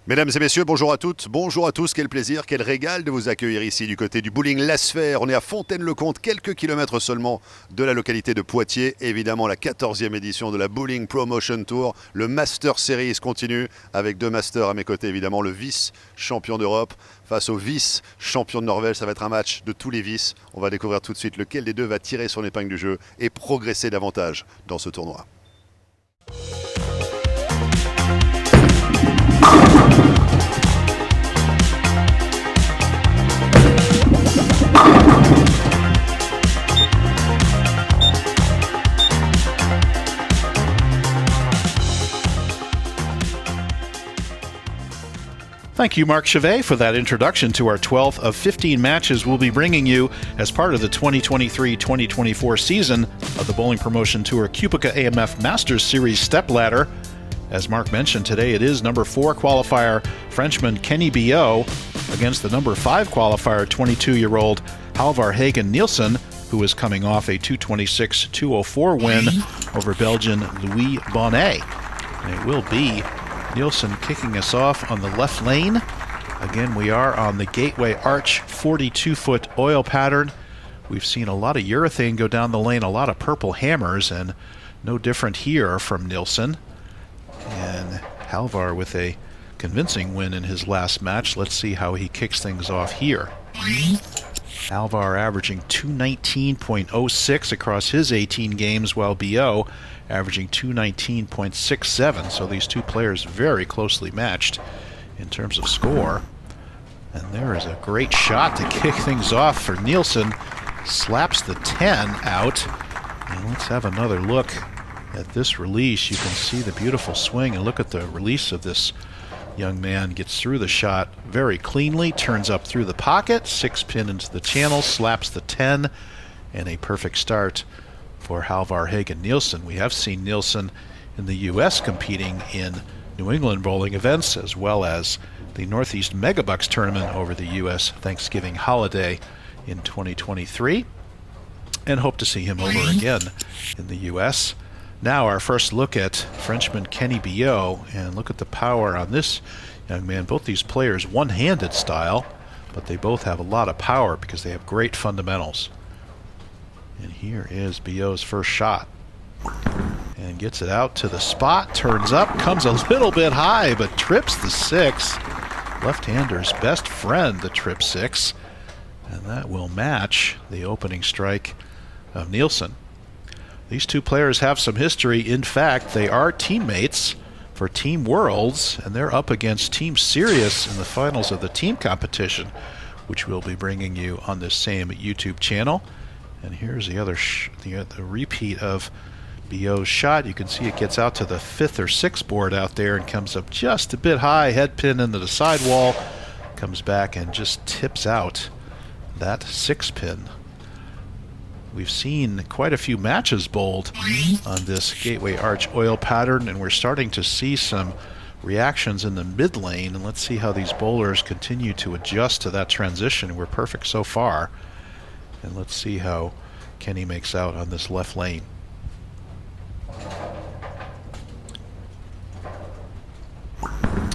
Mesdames et messieurs, bonjour à toutes, bonjour à tous, quel plaisir, quel régal de vous accueillir ici du côté du bowling La Sphère. On est à Fontaine-le-Comte, quelques kilomètres seulement de la localité de Poitiers. Évidemment, la 14e édition de la Bowling Promotion Tour. Le Master Series continue avec deux masters à mes côtés, évidemment. Le vice-champion d'Europe face au vice-champion de Norvège. Ça va être un match de tous les vices. On va découvrir tout de suite lequel des deux va tirer son épingle du jeu et progresser davantage dans ce tournoi. Thank you, Marc Chavet, for that introduction to our 12th of 15 matches we'll be bringing you as part of the 2023-2024 season of the Bowling Promotion Tour QubicaAMF Masters Series stepladder. As Marc mentioned, today it is number 4 qualifier Frenchman Kenny Billaut against the number 5 qualifier 22-year-old Hagen Nilsen, who is coming off a 226-204 win over Belgian Louis Bonnet. And it will be Nielsen kicking us off on the left lane. Again, we are on the Gateway Arch 42-foot oil pattern. We've seen a lot of urethane go down the lane, a lot of purple hammers, and no different here from Nielsen. And Halvar with a convincing win in his last match. Let's see how he kicks things off here. Halvar averaging 219.06 across his 18 games, while Billaut averaging 219.67. So these two players very closely matched in terms of score. And there is a great shot to kick things off for Nielsen. Slaps the 10 out. And let's have another look at this release. You can see the beautiful swing, and look at the release of this young man. Gets through the shot very cleanly, turns up through the pocket, 6-pin into the channel, slaps the 10, and a perfect start for Hagen Nielsen. We have seen Nielsen in the U.S. competing in New England bowling events, as well as the Northeast Megabucks tournament over the U.S. Thanksgiving holiday in 2023, and hope to see him over again in the U.S. Now our first look at Frenchman Kenny Billaut, and look at the power on this young man. Both these players one-handed style, but they both have a lot of power because they have great fundamentals. And here is Billaut's first shot, and gets it out to the spot, turns up, comes a little bit high, but trips the 6. Left-hander's best friend, the trip 6, and that will match the opening strike of Nielsen. These two players have some history. In fact, they are teammates for Team Worlds, and they're up against Team Sirius in the finals of the team competition, which we'll be bringing you on this same YouTube channel. And here's the other the repeat of Billaut's shot. You can see it gets out to the 5th or 6th board out there and comes up just a bit high, head pin into the sidewall, comes back and just tips out that 6-pin. We've seen quite a few matches bowled on this Gateway Arch oil pattern, and we're starting to see some reactions in the mid lane. And let's see how these bowlers continue to adjust to that transition. We're perfect so far. And let's see how Kenny makes out on this left lane.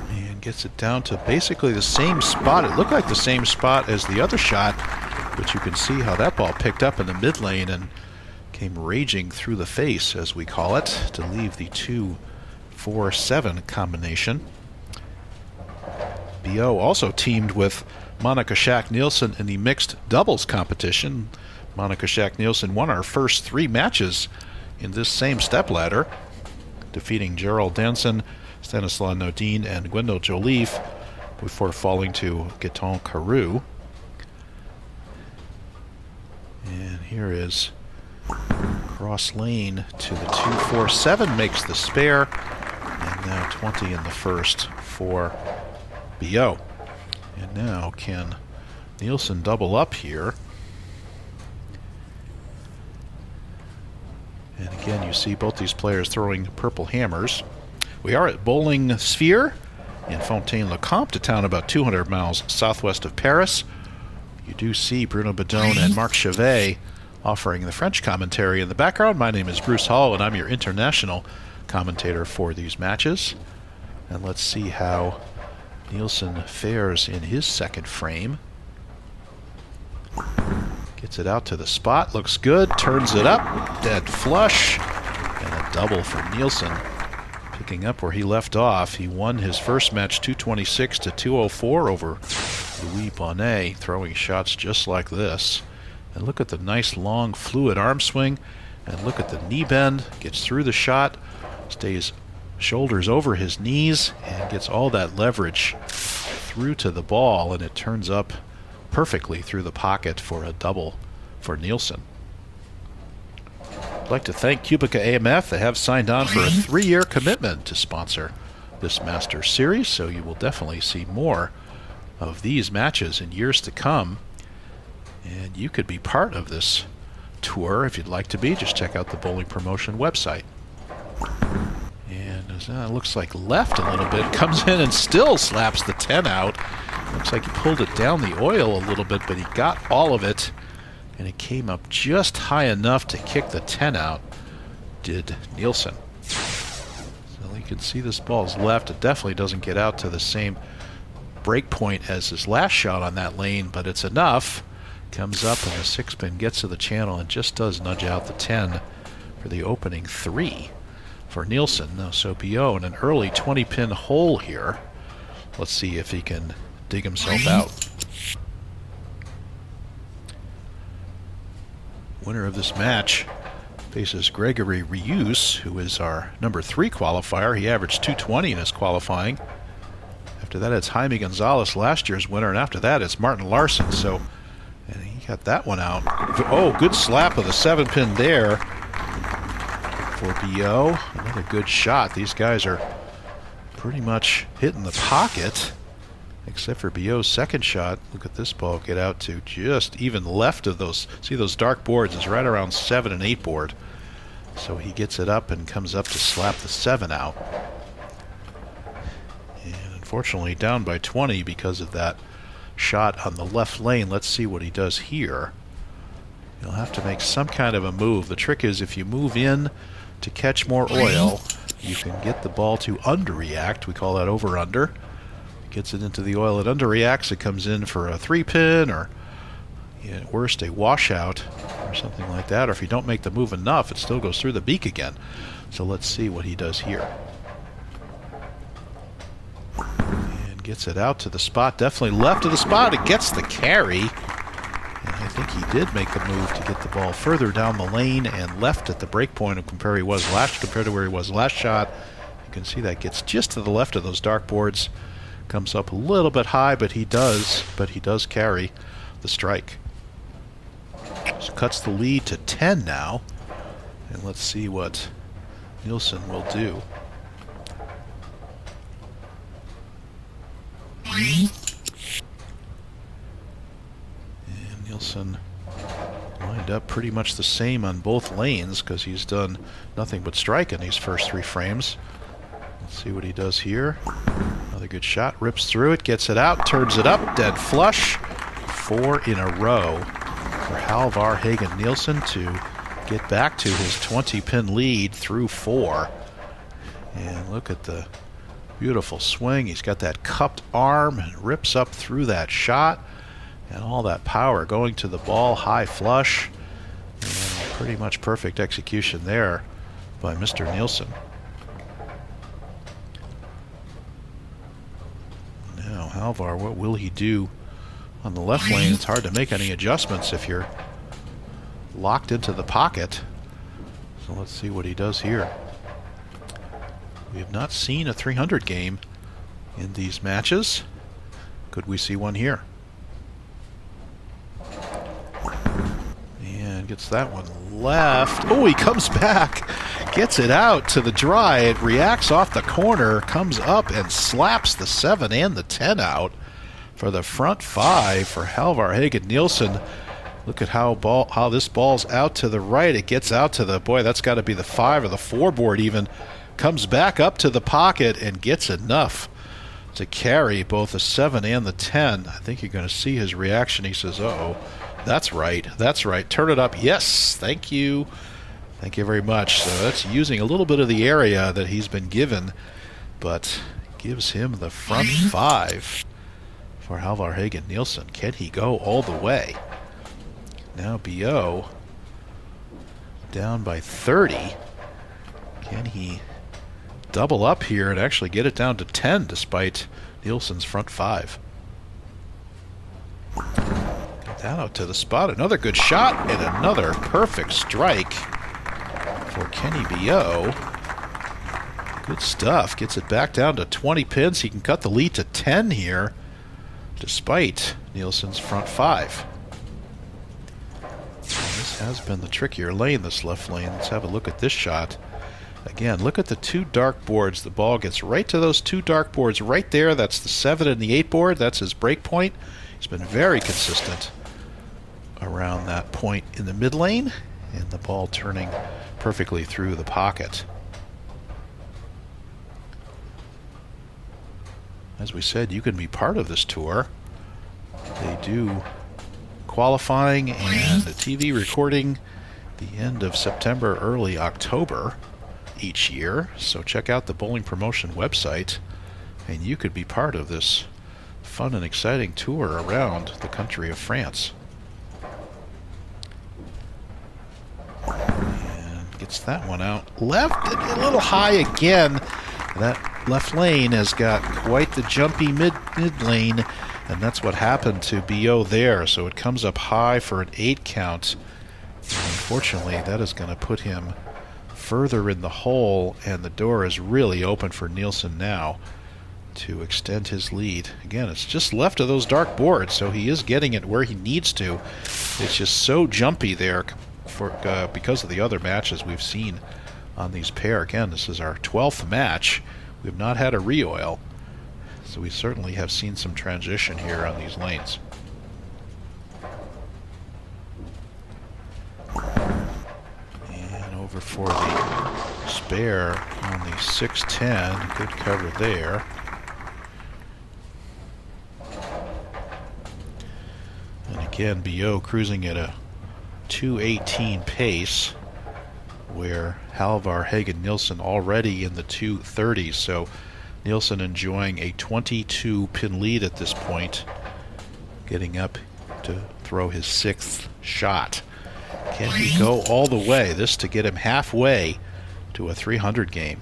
And gets it down to basically the same spot. It looked like the same spot as the other shot, but you can see how that ball picked up in the mid lane and came raging through the face, as we call it, to leave the 2-4-7 combination. Billaut also teamed with Monica Schack-Nielsen in the mixed doubles competition. Monica Schack-Nielsen won our first 3 matches in this same stepladder, defeating Gerald Danson, Stanislaw Nodin, and Gwendol Joliffe before falling to Gaetan Carew. And here is cross lane to the 2-4-7, makes the spare, and now 20 in the first for Billaut. And now can Nielsen double up here? And again, you see both these players throwing purple hammers. We are at Bowling Sphere in Fontaine, Comte, a town about 200 miles southwest of Paris. You do see Bruno Bidone and Marc Chavet offering the French commentary in the background. My name is Bruce Hall, and I'm your international commentator for these matches. And let's see how Nielsen fares in his second frame. Gets it out to the spot, looks good, turns it up, dead flush, and a double for Nielsen. Picking up where he left off. He won his first match 226 to 204 over Louis Bonnet, throwing shots just like this. And look at the nice long fluid arm swing, and look at the knee bend, gets through the shot, stays shoulders over his knees, and gets all that leverage through to the ball, and it turns up perfectly through the pocket for a double for Nielsen. I'd like to thank QubicaAMF. They have signed on for a 3-year commitment to sponsor this Masters Series, so you will definitely see more of these matches in years to come. And you could be part of this tour if you'd like to be. Just check out the Bowling Promotion website. And it looks like left a little bit, comes in and still slaps the 10 out. Looks like he pulled it down the oil a little bit, but he got all of it, and it came up just high enough to kick the 10 out, did Nielsen. So you can see this ball's left. It definitely doesn't get out to the same break point as his last shot on that lane, but it's enough. Comes up, and the 6-pin gets to the channel and just does nudge out the 10 for the opening 3 for Nielsen. Now, so Billaut in an early 20-pin hole here. Let's see if he can dig himself out. Winner of this match faces Gregory Rius, who is our number 3 qualifier. He averaged 220 in his qualifying. After that, it's Jaime Gonzalez, last year's winner, and after that, it's Martin Larson. So, and he got that one out. Oh, good slap of the 7-pin there for Billaut. Another good shot. These guys are pretty much hitting the pocket, except for Billaut's second shot. Look at this ball get out to just even left of those. See those dark boards? It's right around 7 and 8 board. So he gets it up and comes up to slap the 7 out. And unfortunately down by 20 because of that shot on the left lane. Let's see what he does here. You'll have to make some kind of a move. The trick is if you move in to catch more oil, you can get the ball to underreact. We call that over-under. Gets it into the oil, it underreacts, it comes in for a 3-pin or at worst a washout or something like that. Or if you don't make the move enough, it still goes through the beak again. So let's see what he does here. And gets it out to the spot, definitely left of the spot. It gets the carry. And I think he did make the move to get the ball further down the lane and left at the break point compared to where he was last shot. You can see that gets just to the left of those dark boards. Comes up a little bit high, but he does carry the strike. So cuts the lead to 10 now. And let's see what Nielsen will do. And Nielsen lined up pretty much the same on both lanes because he's done nothing but strike in these first 3 frames. Let's see what he does here. Another good shot, rips through it, gets it out, turns it up, dead flush. 4 in a row for Halvar Hagen Nielsen to get back to his 20-pin lead through 4. And look at the beautiful swing. He's got that cupped arm and rips up through that shot. And all that power going to the ball, high flush. And pretty much perfect execution there by Mr. Nielsen. Now, Halvar, what will he do on the left lane? It's hard to make any adjustments if you're locked into the pocket. So let's see what he does here. We have not seen a 300 game in these matches. Could we see one here? And gets that one left. Oh, he comes back. Gets it out to the dry. It reacts off the corner, comes up and slaps the 7 and the 10 out for the front 5 for Halvar Hagen Nielsen. Look at how this ball's out to the right. It gets out to the, boy, that's got to be the 5 or the 4 board even. Comes back up to the pocket and gets enough to carry both the 7 and the 10. I think you're going to see his reaction. He says, uh-oh, that's right, that's right. Turn it up. Yes, thank you. Thank you very much. So that's using a little bit of the area that he's been given, but gives him the front 5 for Halvar Hagen Nielsen. Can he go all the way? Now Billaut down by 30. Can he double up here and actually get it down to 10 despite Nielsen's front 5? Get that out to the spot. Another good shot and another perfect strike for Kenny Billaut. Good stuff. Gets it back down to 20 pins. He can cut the lead to 10 here despite Nielsen's front 5. This has been the trickier lane, this left lane. Let's have a look at this shot. Again, look at the 2 dark boards. The ball gets right to those 2 dark boards right there. That's the 7 and the 8 board. That's his break point. He's been very consistent around that point in the mid lane, and the ball turning perfectly through the pocket. As we said, you can be part of this tour. They do qualifying and the TV recording the end of September, early October each year. So check out the Bowling Promotion website and you could be part of this fun and exciting tour around the country of France. And gets that one out. Left, a little high again. That left lane has got quite the jumpy mid lane, and that's what happened to Billaut there. So it comes up high for an 8 count. And unfortunately, that is going to put him further in the hole, and the door is really open for Nielsen now to extend his lead. Again, it's just left of those dark boards, so he is getting it where he needs to. It's just so jumpy there because of the other matches we've seen on these pair. Again, this is our 12th match. We've not had a re-oil, so we certainly have seen some transition here on these lanes. And over for the spare on the 610. Good cover there. And again, Billaut cruising at a 2:18 pace, where Halvar Hagen Nielsen already in the 2:30s. So Nielsen enjoying a 22 pin lead at this point, getting up to throw his 6th shot. Can he go all the way? This to get him halfway to a 300 game.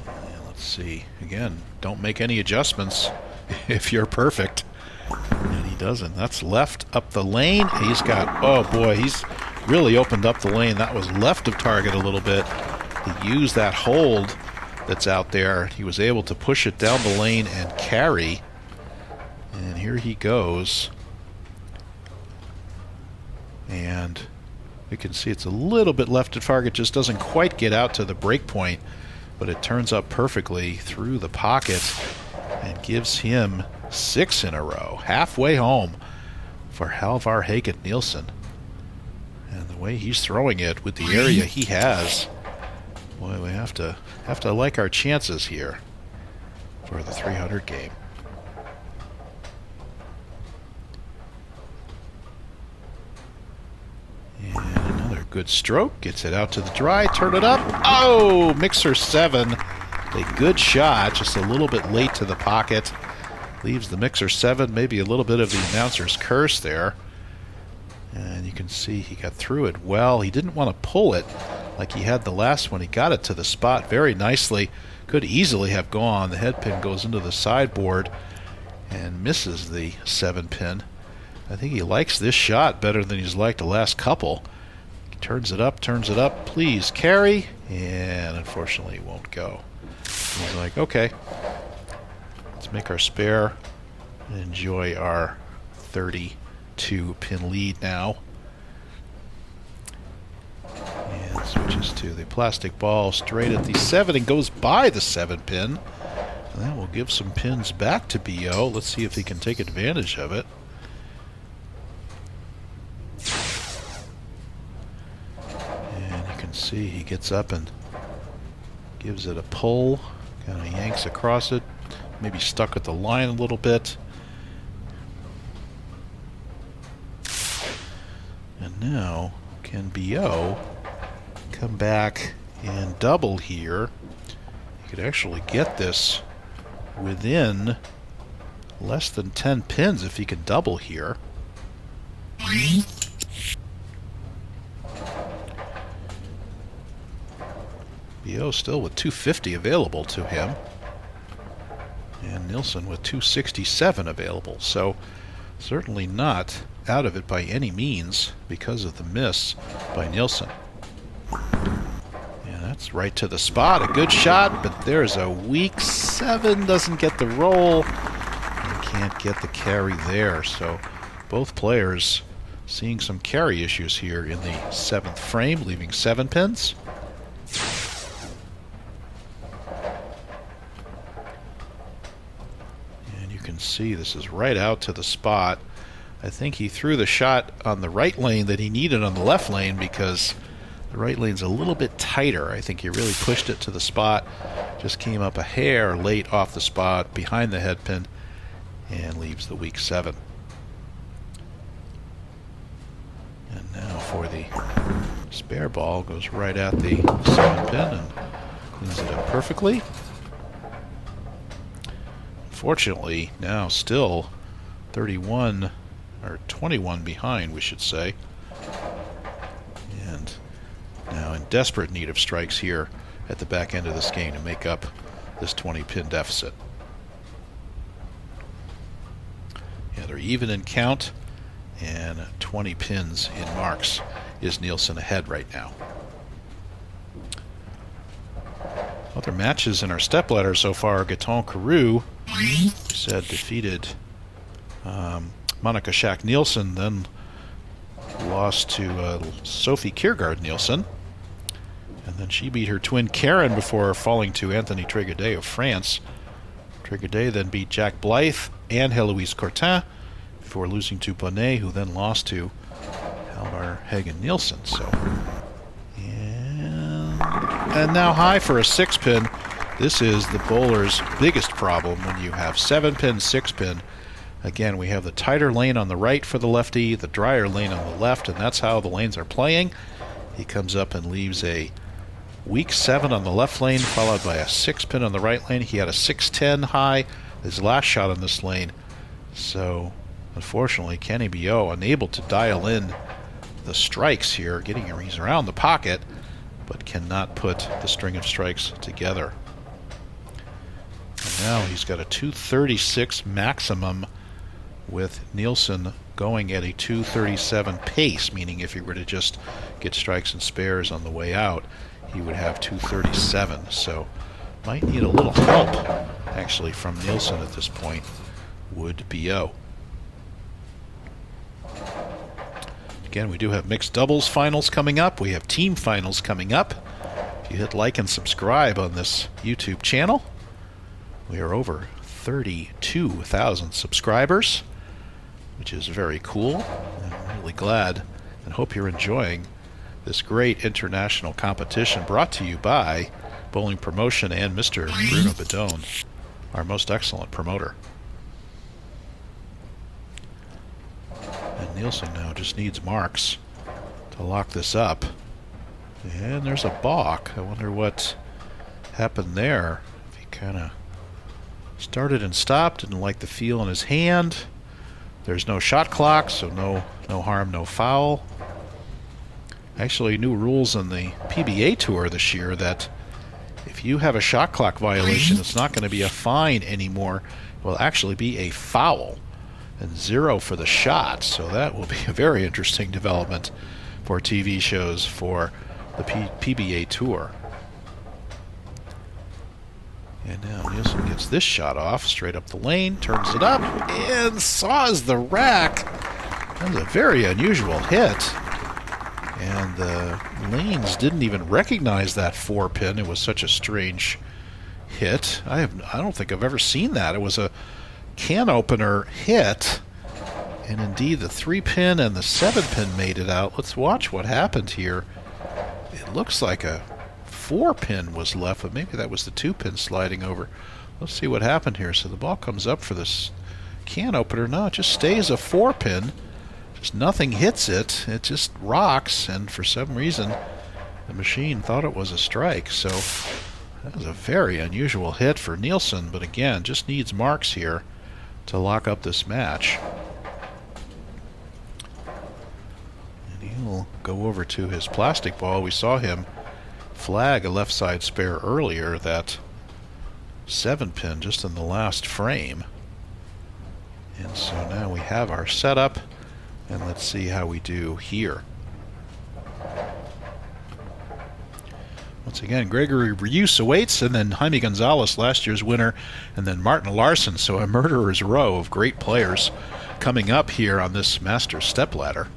And let's see. Again, don't make any adjustments if you're perfect. And he doesn't. That's left up the lane. He's got, oh boy, he's really opened up the lane. That was left of target a little bit. He used that hold that's out there. He was able to push it down the lane and carry. And here he goes. And you can see it's a little bit left of target, just doesn't quite get out to the break point, but it turns up perfectly through the pocket and gives him 6 in a row, halfway home for Halvar Hagen Nielsen. And the way he's throwing it with the area he has, boy, we have to like our chances here for the 300 game. And another good stroke, gets it out to the dry, turn it up. Oh, mixer 7, a good shot, just a little bit late to the pocket. Leaves the mixer 7, maybe a little bit of the announcer's curse there. And you can see he got through it well. He didn't want to pull it like he had the last one. He got it to the spot very nicely. Could easily have gone. The head pin goes into the sideboard and misses the 7 pin. I think he likes this shot better than he's liked the last couple. He turns it up, please carry, and unfortunately it won't go. He's like, okay, let's make our spare and enjoy our 32 pin lead now. And switches to the plastic ball straight at the 7 and goes by the 7 pin. And that will give some pins back to Billaut. Let's see if he can take advantage of it. And you can see he gets up and gives it a pull. Kind of yanks across it. Maybe stuck at the line a little bit. And now Can Billaut come back and double here? He could actually get this within less than 10 pins if he can double here. Billaut still with 250 available to him, and Nilsen with 267 available, so certainly not out of it by any means because of the miss by Nilsen. And that's right to the spot, a good shot, but there's a weak 7, doesn't get the roll, and can't get the carry there. So both players seeing some carry issues here in the 7th frame, leaving 7 pins. And you can see this is right out to the spot. I think he threw the shot on the right lane that he needed on the left lane because the right lane's a little bit tighter. I think he really pushed it to the spot, just came up a hair late off the spot behind the head pin, and leaves the weak 7. And now for the spare ball, goes right at the 7 pin and cleans it up perfectly. Unfortunately, now still 31 or 21 behind, we should say. And now in desperate need of strikes here at the back end of this game to make up this 20-pin deficit. Yeah, they're even in count, and 20 pins in marks is Nielsen ahead right now. Other matches in our stepladder so far, Gaetan Carew, we said, defeated Monica Schack Nielsen, then lost to Sophie Kiergaard Nielsen. And then she beat her twin Karen before falling to Anthony Tréguidet of France. Tréguidet then beat Jack Blythe and Heloise Courtin before losing to Bonnet, who then lost to Hjalmar Hagen Nielsen. So, and now high for a 6-pin. This is the bowler's biggest problem when you have 7-pin, 6-pin. Again, we have the tighter lane on the right for the lefty, the drier lane on the left, and that's how the lanes are playing. He comes up and leaves a weak 7 on the left lane, followed by a 6-pin on the right lane. He had a 6-10 high, his last shot on this lane. So, unfortunately, Kenny Billaut unable to dial in the strikes here, he's around the pocket, but cannot put the string of strikes together. And now he's got a 236 maximum, with Nielsen going at a 237 pace, meaning if he were to just get strikes and spares on the way out, he would have 237. So might need a little help, actually, from Nielsen at this point, would Billaut. Again, we do have mixed doubles finals coming up. We have team finals coming up. If you hit like and subscribe on this YouTube channel, we are over 32,000 subscribers, which is very cool. I'm really glad and hope you're enjoying this great international competition brought to you by Bowling Promotion and Mr. Bruno Bidone, our most excellent promoter. And Nielsen now just needs marks to lock this up. And there's a balk. I wonder what happened there. If he kind of started and stopped, didn't like the feel in his hand. There's no shot clock, so no harm, no foul. Actually, new rules in the PBA Tour this year that if you have a shot clock violation, it's not going to be a fine anymore. It will actually be a foul, and 0 for the shot. So that will be a very interesting development for TV shows for the PBA Tour. And now Nielsen gets this shot off, straight up the lane, turns it up, and saws the rack. That was a very unusual hit. And the lanes didn't even recognize that 4-pin. It was such a strange hit. I don't think I've ever seen that. It was a can opener hit. And indeed, the 3-pin and the 7-pin made it out. Let's watch what happened here. It looks like a 4-pin was left, but maybe that was the 2-pin sliding over. Let's see what happened here. So the ball comes up for this can opener. No, it just stays a 4-pin. just nothing hits it. It just rocks, and for some reason the machine thought it was a strike. So that was a very unusual hit for Nielsen, but again, just needs marks here to lock up this match. And he'll go over to his plastic ball. We saw him flag a left side spare earlier, that 7-pin, just in the last frame. And so now we have our setup, and let's see how we do here. Once again, Gregory Reuse awaits, and then Jaime Gonzalez, last year's winner, and then Martin Larson. So a murderer's row of great players coming up here on this Masters stepladder.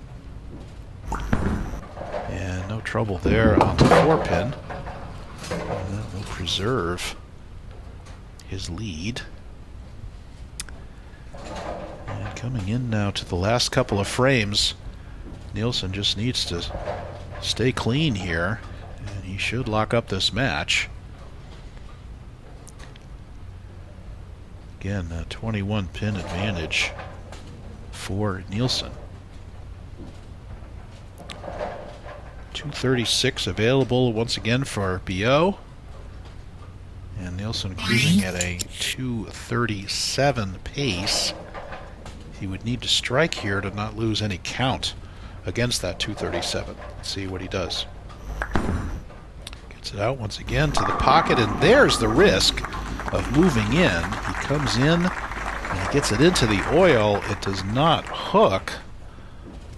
And no trouble there on the 4-pin. And that will preserve his lead. And coming in now to the last couple of frames, Nielsen just needs to stay clean here, and he should lock up this match. Again, a 21-pin advantage for Nielsen. 236 available once again for Billaut. And Nielsen cruising at a 237 pace. He would need to strike here to not lose any count against that 237. Let's see what he does. Gets it out once again to the pocket, and there's the risk of moving in. He comes in and he gets it into the oil. It does not hook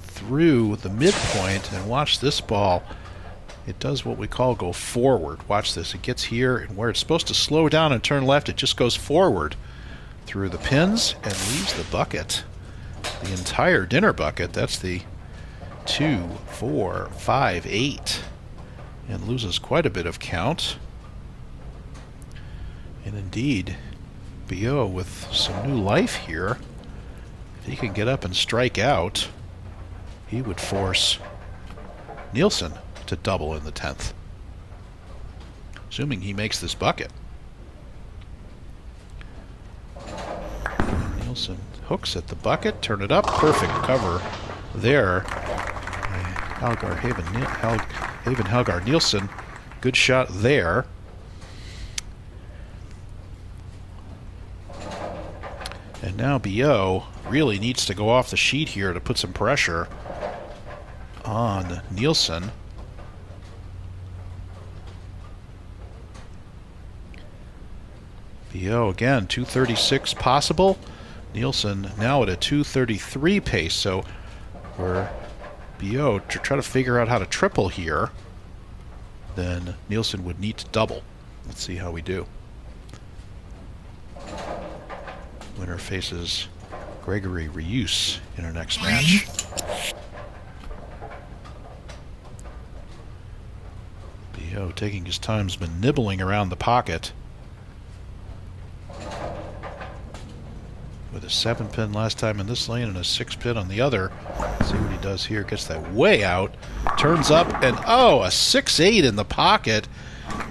through the midpoint, and watch this ball. It does what we call go forward. Watch this. It gets here, and where it's supposed to slow down and turn left, it just goes forward through the pins and leaves the bucket. The entire dinner bucket. That's the 2, 4, 5, 8. And loses quite a bit of count. And indeed, Billaut with some new life here. If he can get up and strike out, he would force Nielsen to double in the 10th. Assuming he makes this bucket. And Nielsen hooks at the bucket, turn it up, perfect cover there. Helgar Nielsen, good shot there. And now Billaut really needs to go off the sheet here to put some pressure on Nielsen. Billaut again, 236 possible. Nielsen now at a 233 pace, so we're Billaut to try to figure out how to triple here, then Nielsen would need to double. Let's see how we do. Winner faces Gregory Reuse in our next match. Billaut taking his time, has been nibbling around the pocket. With a 7-pin last time in this lane and a 6-pin on the other. Let's see what he does here. Gets that way out. Turns up, and oh, a 6-8 in the pocket.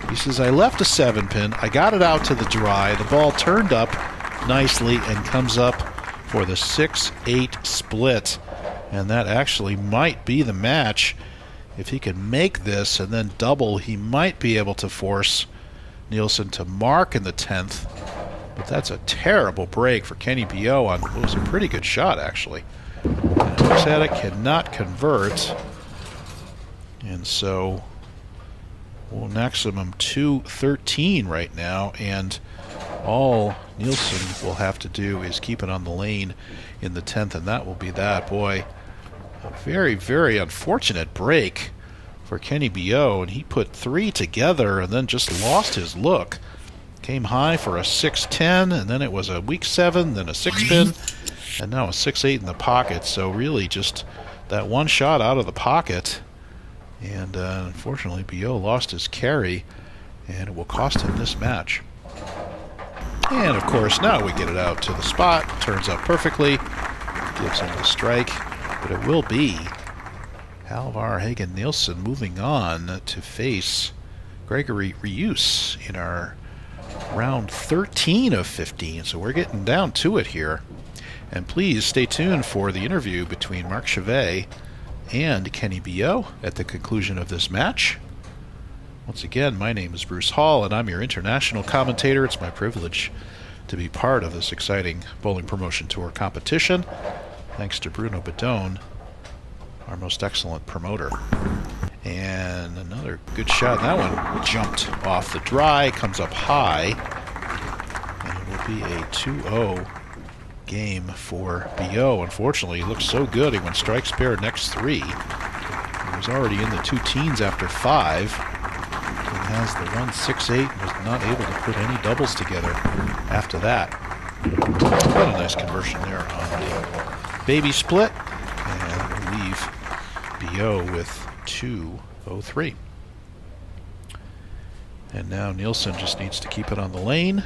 He says, I left a 7-pin. I got it out to the dry. The ball turned up nicely and comes up for the 6-8 split. And that actually might be the match. If he can make this and then double, he might be able to force Nielsen to mark in the 10th. But that's a terrible break for Kenny Billaut on what was a pretty good shot, actually. And looks at it, cannot convert. And so we'll maximum 213 right now, and all Nielsen will have to do is keep it on the lane in the 10th, and that will be that. Boy, a very, very unfortunate break for Kenny Billaut, and he put 3 together and then just lost his look. Came high for a 6-10, and then it was a weak 7, then a 6-pin, and now a 6-8 in the pocket. So really just that one shot out of the pocket. And unfortunately, Billaut lost his carry, and it will cost him this match. And of course, now we get it out to the spot. Turns out perfectly. Gives him the strike, but it will be Halvar Hagen Nielsen moving on to face Gregory Reuse in our round 13 of 15, so we're getting down to it here. And please stay tuned for the interview between Marc Chavet and Kenny Billaut at the conclusion of this match. Once again, my name is Bruce Hall, and I'm your international commentator. It's my privilege to be part of this exciting Bowling Promotion Tour competition, thanks to Bruno Bidone, our most excellent promoter. And another good shot. That one jumped off the dry, comes up high, and it will be a 2-0 game for Billaut. Unfortunately, he looked so good. He went strike spare next three. He was already in the two teens after five. He has the 1-6-8 and was not able to put any doubles together after that. What a nice conversion there on the baby split. And we leave Billaut with 2-0-3. And now Nielsen just needs to keep it on the lane.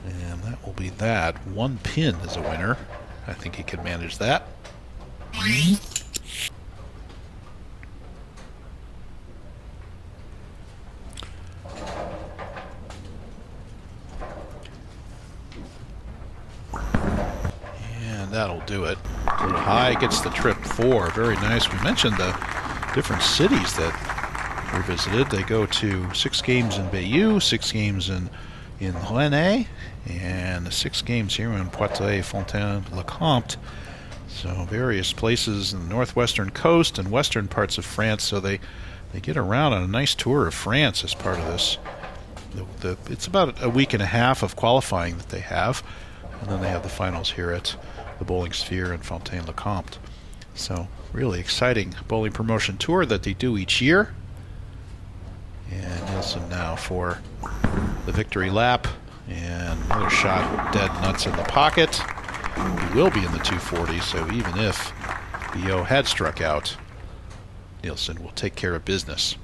And that will be that. One pin is a winner. I think he can manage that. And that'll do it. High gets the trip 4. Very nice. We mentioned the different cities that were visited. They go to 6 games in Billaut, 6 games in Helene, and 6 games here in Poitiers, Fontaine, Comte. So various places in the northwestern coast and western parts of France. So they get around on a nice tour of France as part of this. It's about a week and a half of qualifying that they have, and then they have the finals here at the Bowling Sphere in Fontaine-le-Comte. So really exciting bowling promotion tour that they do each year. And Nilsen now for the victory lap, and another shot dead nuts in the pocket. He will be in the 240, so even if Billaut had struck out, Nilsen will take care of business.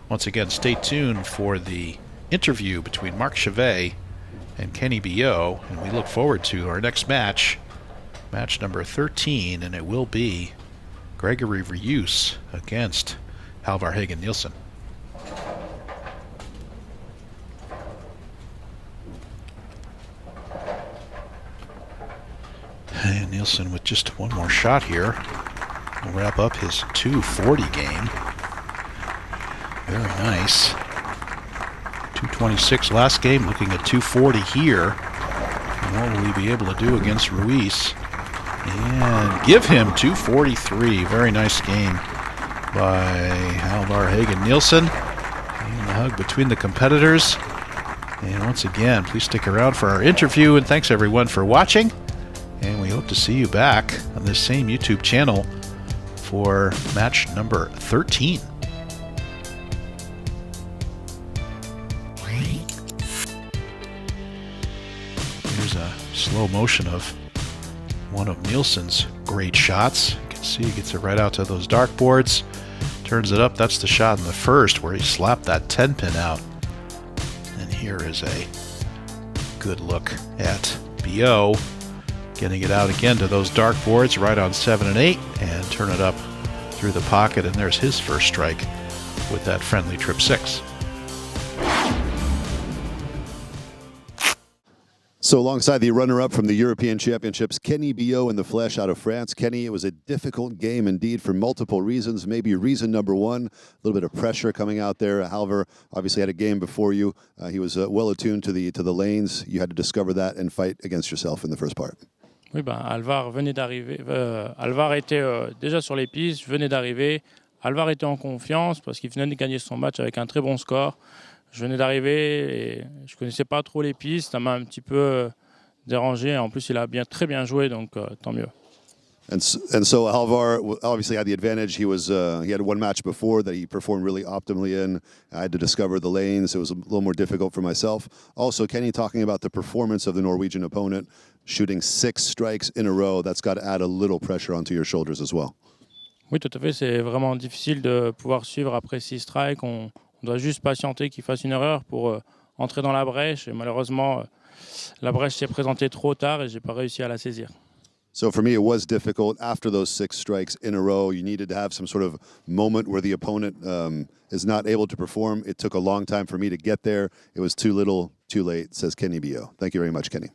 Once again, stay tuned for the interview between Marc Chavet and Kenny Billaut, and we look forward to our next match, match number 13, and it will be Gregory Reuse against Halvar Hagen Nilsen. And Nilsen with just one more shot here will wrap up his 240 game. Very nice. 226 last game, looking at 240 here. And what will he be able to do against Ruiz? And give him 243. Very nice game by Halvar Hagen Nilsen. And the hug between the competitors. And once again, please stick around for our interview, and thanks everyone for watching. And we hope to see you back on this same YouTube channel for match number 13. Here's a slow motion of one of Nielsen's great shots. You can see he gets it right out to those dartboards, turns it up. That's the shot in the first where he slapped that 10-pin out. And here is a good look at Billaut getting it out again to those dartboards right on 7 and 8 and turn it up through the pocket, and there's his first strike with that friendly trip 6. So alongside the runner-up from the European Championships, Kenny Billaut in the flesh out of France. Kenny, it was a difficult game indeed for multiple reasons. Maybe reason number one, a little bit of pressure coming out there. Halvar obviously had a game before you. He was well attuned to the lanes. You had to discover that and fight against yourself in the first part. Oui, Halvar venait d'arriver. Halvar était déjà sur les pistes, venait d'arriver. Halvar était en confiance parce qu'il venait de gagner son match avec un très bon score. Je venais d'arriver et je ne connaissais pas trop les pistes. Ça m'a un petit peu dérangé. En plus, il a très bien joué, donc tant mieux. And so Halvar obviously had the advantage. He had one match before that he performed really optimally in. I had to discover the lanes. It was a little more difficult for myself. Also, Kenny talking about the performance of the Norwegian opponent, shooting 6 strikes in a row. That's got to add a little pressure onto your shoulders as well. Oui, tout à fait. C'est vraiment difficile de pouvoir suivre après 6 strikes. On doit juste patienter qu'il fasse une erreur pour entrer dans la brèche. Et malheureusement, la brèche s'est présentée trop tard et je n'ai pas réussi à la saisir. So for me, it was difficult. After those 6 strikes in a row, you needed to have some sort of moment where the opponent is not able to perform. It took a long time for me to get there. It was too little, too late, says Kenny Billaut. Thank you very much, Kenny.